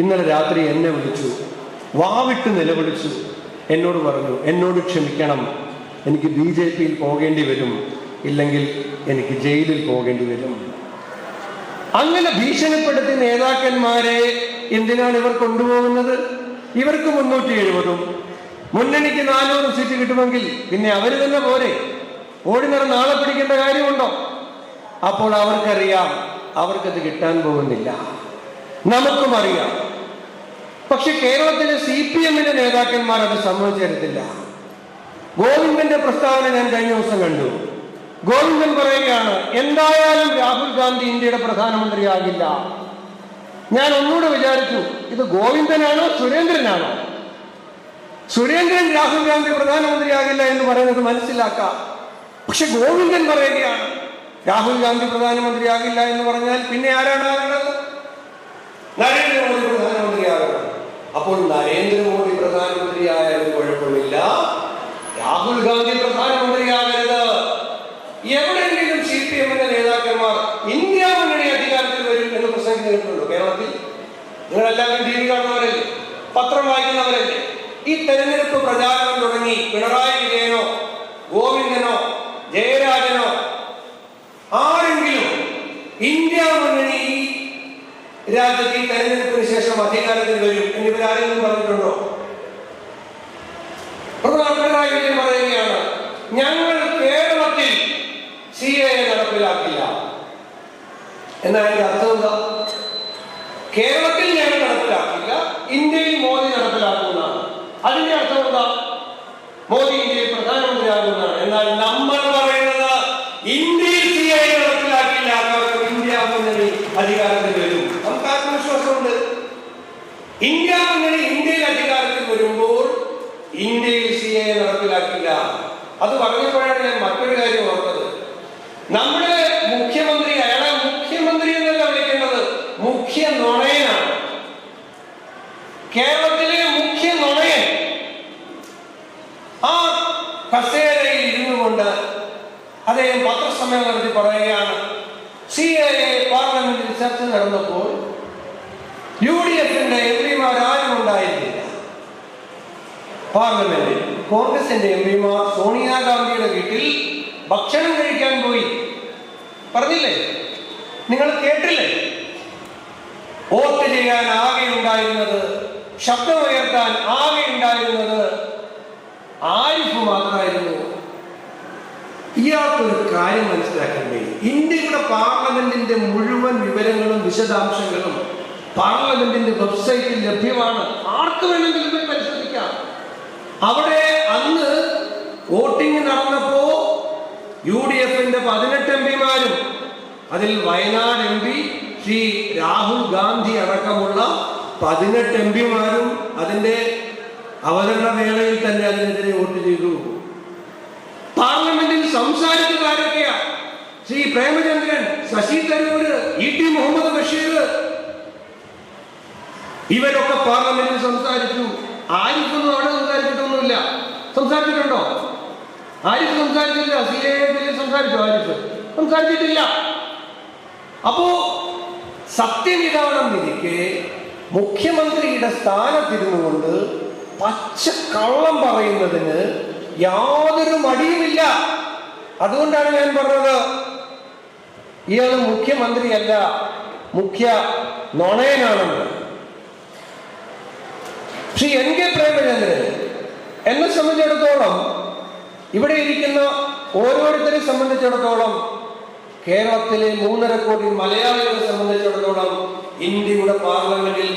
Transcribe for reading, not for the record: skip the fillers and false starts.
ഇന്നലെ രാത്രി എന്നെ വിളിച്ചു, വാവിട്ട് നിലവിളിച്ചു. എന്നോട് പറഞ്ഞു, എന്നോട് ക്ഷമിക്കണം, എനിക്ക് BJP-യിൽ പോകേണ്ടി വരും, ഇല്ലെങ്കിൽ എനിക്ക് ജയിലിൽ പോകേണ്ടി വരും. അങ്ങനെ ഭീഷണിപ്പെടുത്തി നേതാക്കന്മാരെ എന്തിനാണ് ഇവർ കൊണ്ടുപോകുന്നത്? ഇവർക്ക് 370, മുന്നണിക്ക് 400 സീറ്റ് കിട്ടുമെങ്കിൽ പിന്നെ അവർ തന്നെ പോരെ? ഓടിനട നാളെ പിടിക്കേണ്ട കാര്യമുണ്ടോ? അപ്പോൾ അവർക്കറിയാം അവർക്കത് കിട്ടാൻ പോകുന്നില്ല, നമുക്കും അറിയാം. പക്ഷെ കേരളത്തിലെ CPM-ന്റെ നേതാക്കന്മാർ അത് സമ്മതിച്ചു തരത്തില്ല. ഗോവിന്ദന്റെ പ്രസ്താവന ഞാൻ കഴിഞ്ഞ ദിവസം കണ്ടു. ഗോവിന്ദൻ പറയുകയാണ്, എന്തായാലും രാഹുൽ ഗാന്ധി ഇന്ത്യയുടെ പ്രധാനമന്ത്രിയാകില്ല. ഞാൻ ഒന്നുകൂടെ വിചാരിച്ചു, ഇത് ഗോവിന്ദനാണോ സുരേന്ദ്രനാണോ? സുരേന്ദ്രൻ രാഹുൽ ഗാന്ധി പ്രധാനമന്ത്രിയാകില്ല എന്ന് പറയുന്നത് മനസ്സിലാക്കാം. പക്ഷെ ഗോവിന്ദൻ പറയുകയാണ് രാഹുൽ ഗാന്ധി പ്രധാനമന്ത്രിയാകില്ല എന്ന് പറഞ്ഞാൽ പിന്നെ ആരാണ് ആകേണ്ടത്? നരേന്ദ്രമോദി പ്രധാനമന്ത്രിയാകണം. അപ്പോൾ നരേന്ദ്രമോദി പ്രധാനമന്ത്രിയായാലും കുഴപ്പമില്ല, രാഹുൽ ഗാന്ധി പ്രധാനമന്ത്രിയാകരുത്. എവിടെയെങ്കിലും CPM-ന്റെ നേതാക്കന്മാർ ഇന്ത്യ മുന്നണി അധികാരത്തിൽ വരും എന്ന് പ്രസംഗിച്ചിട്ടുണ്ടോ കേരളത്തിൽ? നിങ്ങളെല്ലാവരും TV കാണുന്നവരല്ലേ, പത്രം വായിക്കുന്നവരല്ലേ? ഈ തെരഞ്ഞെടുപ്പ് പ്രചാരണം തുടങ്ങി പിണറായി വിജയനോ ഗോവിന്ദനോ ജയരാജനോ ആരെങ്കിലും ഇന്ത്യ മുന്നണി രാജ്യത്ത് ഈ തെരഞ്ഞെടുപ്പിന് ശേഷം അധികാരത്തിൽ വരും എന്നിവരാരെങ്കിലും പറഞ്ഞിട്ടുണ്ടോ? പിണറായി വിജയൻ പറയുകയാണ്, ഞങ്ങൾ കേരളത്തിൽ CAA നടപ്പിലാക്കില്ല. എന്നാൽ അതിന്റെ അർത്ഥം എന്താ? കേരളത്തിൽ ഞങ്ങൾ നടപ്പിലാക്കില്ല, ഇന്ത്യയിൽ മോദി നടപ്പിലാക്കുന്നതാണ്. അതിന്റെ അർത്ഥം എന്താ? മോദി ഇന്ത്യയിൽ പ്രധാനമന്ത്രിയാകുന്നതാണ്. എന്നാൽ നമ്മൾ പറയുന്നത് ഇന്ത്യയിൽ CAA നടപ്പിലാക്കില്ല, കാരണം ഇന്ത്യ മുന്നണി അധികാരത്തിൽ വരും. നമുക്ക് ആത്മവിശ്വാസമുണ്ട്. ഇന്ത്യ മുന്നണി ഇന്ത്യയിൽ അധികാരത്തിൽ വരുമ്പോൾ ഇന്ത്യയിൽ CAA നടപ്പിലാക്കില്ല. അത് പറഞ്ഞപ്പോഴാണ് ഞാൻ മറ്റൊരു കാര്യം ഓർത്തത്. നമ്മുടെ മുഖ്യമന്ത്രി, അയാളെ മുഖ്യമന്ത്രി എന്നല്ല വിളിക്കേണ്ടത്, മുഖ്യ നുണയനാണ്. കേരളത്തിലെ മുഖ്യ നുണയൻ ആ കസേരയിൽ ഇരുന്നു കൊണ്ട് അദ്ദേഹം പത്രസമ്മേളനം നടത്തി പറയുകയാണ്, CAA പാർലമെന്റിൽ ചർച്ച നടന്നപ്പോൾ UDF-ന്റെ MP-മാർ ആരും ഉണ്ടായിരുന്നില്ല. പാർലമെന്റിൽ കോൺഗ്രസിന്റെ MP-മാർ സോണിയാഗാന്ധിയുടെ വീട്ടിൽ ഭക്ഷണം കഴിക്കാൻ പോയി. പറഞ്ഞില്ലേ? നിങ്ങൾ കേട്ടില്ലേ? വോട്ട് ചെയ്യാൻ ആകെ ഉണ്ടായിരുന്നത്, ശബ്ദമുയർത്താൻ ആകെ ഉണ്ടായിരുന്നത് ആരിഫ് മാത്രമായിരുന്നു. ഇയാൾക്കൊരു കാര്യം മനസ്സിലാക്കണ്ടേ? ഇന്ത്യയുടെ പാർലമെന്റിന്റെ മുഴുവൻ വിവരങ്ങളും വിശദാംശങ്ങളും പാർലമെന്റിന്റെ വെബ്സൈറ്റിൽ ലഭ്യമാണ്. ആർക്ക് വേണമെങ്കിലും പോയി പരിശോധിക്കാം. അവിടെ അന്ന് വോട്ടിംഗ് നടന്നപ്പോ UDF-ന്റെ 18 MP-മാരും അതിൽ വയനാട് MP ശ്രീ രാഹുൽ ഗാന്ധി അടക്കമുള്ള 18 MP-മാരും അതിന്റെ അവതരണ വേളയിൽ തന്നെ അതിനെതിരെ വോട്ട് ചെയ്തു. പാർലമെന്റിൽ സംസാരിച്ചത് ആരൊക്കെയാ? ശ്രീ പ്രേമചന്ദ്രൻ, ശശി തരൂര്, ET മുഹമ്മദ് ബഷീർ, ഇവരൊക്കെ പാർലമെന്റിൽ സംസാരിച്ചു. ആരിഫൊന്നും അവിടെ സംസാരിച്ചിട്ടൊന്നുമില്ല. സംസാരിച്ചിട്ടുണ്ടോ? ആരിഫ് സംസാരിച്ചില്ല. CAA സംസാരിച്ചോ? ആരിഫ് സംസാരിച്ചിട്ടില്ല. അപ്പോ സത്യം ഇതാണെന്നിരിക്കെ മുഖ്യമന്ത്രിയുടെ സ്ഥാനത്തിരുന്നുകൊണ്ട് പച്ച കള്ളം പറയുന്നതിന് യാതൊരു മടിയുമില്ല. അതുകൊണ്ടാണ് ഞാൻ പറഞ്ഞത്, ഇയാൾ മുഖ്യമന്ത്രിയല്ല, മുഖ്യ നുണയനാണെന്ന്. ശ്രീ NK പ്രേമചന്ദ്രൻ എന്നെ സംബന്ധിച്ചിടത്തോളം, ഇവിടെ ഇരിക്കുന്ന ഓരോരുത്തരെ സംബന്ധിച്ചിടത്തോളം, കേരളത്തിലെ 3.5 കോടി മലയാളികളെ സംബന്ധിച്ചിടത്തോളം ഇന്ത്യയുടെ പാർലമെന്റിൽ